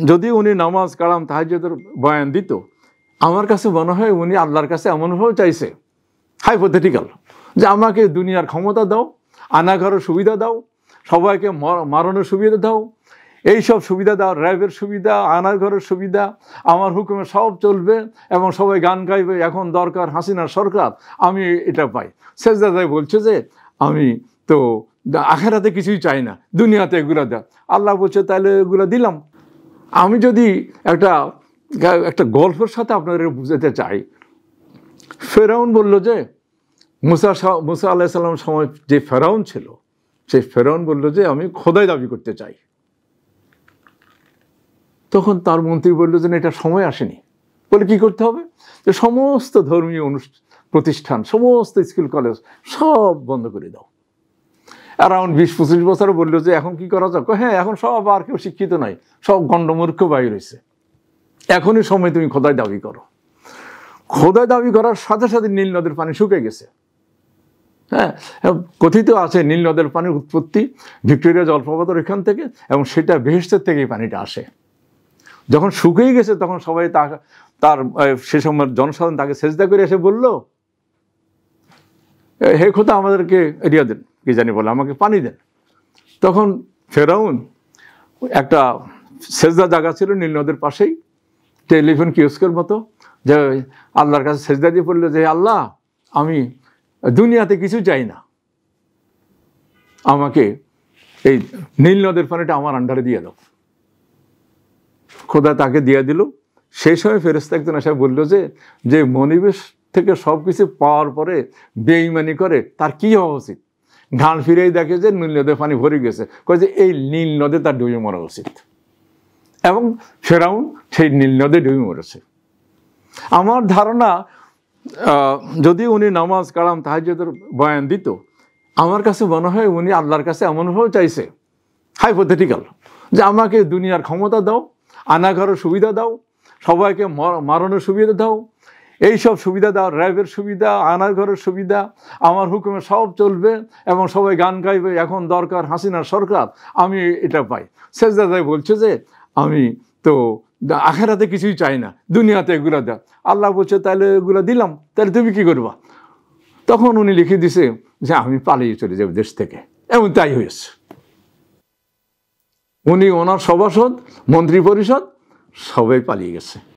যদি উনি নামাজ কালাম তাহাজ্জুদের বয়ান দিত, আমার কাছে মনে হয় উনি আল্লাহর কাছে এমনভাবে চাইছে, হাইপোথেটিক্যাল, যে আমাকে দুনিয়ার ক্ষমতা দাও, আনা ঘরের সুবিধা দাও, সবাইকে মারণের সুবিধা দাও, এইসব সুবিধা দাও, র্যাবের সুবিধা, আনার ঘরের সুবিধা, আমার হুকুমে সব চলবে এবং সবাই গান গাইবে, এখন দরকার হাসিনার সরকার, আমি এটা পাই। সেজদায় বলছে যে আমি তো আখেরাতে কিছুই চাই না, দুনিয়াতে এগুলো দেয়। আল্লাহ বলছে তাহলে এগুলো দিলাম। আমি যদি একটা গল্পের সাথে আপনাদের বুঝাতে চাই, ফেরাউন বলল যে মুসা আলাইহিস সালামের সময় যে ফেরাউন ছিল, সেই ফেরাউন বলল যে আমি খোদাই দাবি করতে চাই। তখন তার মন্ত্রী বলল যে এটা সময় আসেনি। বলে কি করতে হবে? যে সমস্ত ধর্মীয় প্রতিষ্ঠান, সমস্ত স্কুল কলেজ সব বন্ধ করে দাও। অ্যারাউন্ড 20-25 বছর বললো যে এখন কি করা যাক? হ্যাঁ, এখন সব আর কেউ শিক্ষিত নাই, সব গণ্ডমূর্খ বাইর হয়েছে, এখনই সময় তুমি খোদাই দাবি করো। খোদাই দাবি করার সাথে সাথে নীল নদের পানি শুকিয়ে গেছে। হ্যাঁ, কথিত আছে নীল নদের পানির উৎপত্তি ভিক্টোরিয়া জলপ্রপাতের এখান থেকে, এবং সেটা বেহেশতের থেকেই পানিটা আসে। যখন শুকিয়ে গেছে তখন সবাই তার সে সময় জনসাধারণ তাকে সেজদা করে এসে বলল, হে খোদা আমাদেরকে এরিয়া দেন, কি জানি বলে, আমাকে পানি দেন। তখন ফেরাউন একটা সেজদা জায়গা ছিল নীল নদের পাশেই, টেলিফোন কিওস্কের মতো, যে আল্লাহর কাছে সেজদা দিয়ে পড়লো যে আল্লাহ আমি দুনিয়াতে কিছু চাই না, আমাকে এই নীল নদের পানিটা আমার আন্ডারে দিয়ে দাও। খোদা তাকে দিয়ে দিল। সেই সময় ফেরেশতা একজন এসে বললো যে মনিবেশ থেকে সব কিছু পাওয়ার পরে বেঈমানি করে তার কি হওয়া উচিত? ঘাড় ফিরেই দেখে যে নীল নদে পানি ভরে গেছে, কয় যে এই নীল নদে তার ডুবে মরা উচিত। এবং ফেরাউন সেই নীল নদে ডুবে মরেছে। আমার ধারণা যদি উনি নামাজ কালাম তাহাজ্জুদের বয়ান দিত, আমার কাছে মনে হয় উনি আল্লাহর কাছে এমনভাবে চাইছে, হাইপোথেটিক্যাল, যে আমাকে দুনিয়ার ক্ষমতা দাও, আনা ঘরের সুবিধা দাও, সবাইকে মারণের সুবিধা দাও, এইসব সুবিধা দাও, র্যাবের সুবিধা, আনার ঘরের সুবিধা, আমার হুকুমে সব চলবে এবং সবাই গান গাইবে, এখন দরকার হাসিনার সরকার, আমি এটা পাই। সেজদায় বলছে যে আমি তো আখেরাতে কিছুই চাই না, দুনিয়াতে এগুলো দেয়। আল্লাহ বলছে তাহলে এগুলো দিলাম, তাহলে তুমি কি করবা? তখন উনি লিখে দিছে যে আমি পালিয়ে চলে যাব দেশ থেকে, এবং তাই হয়েছে। উনি ওনার সভাসদ, মন্ত্রী পরিষদ সবাই পালিয়ে গেছে।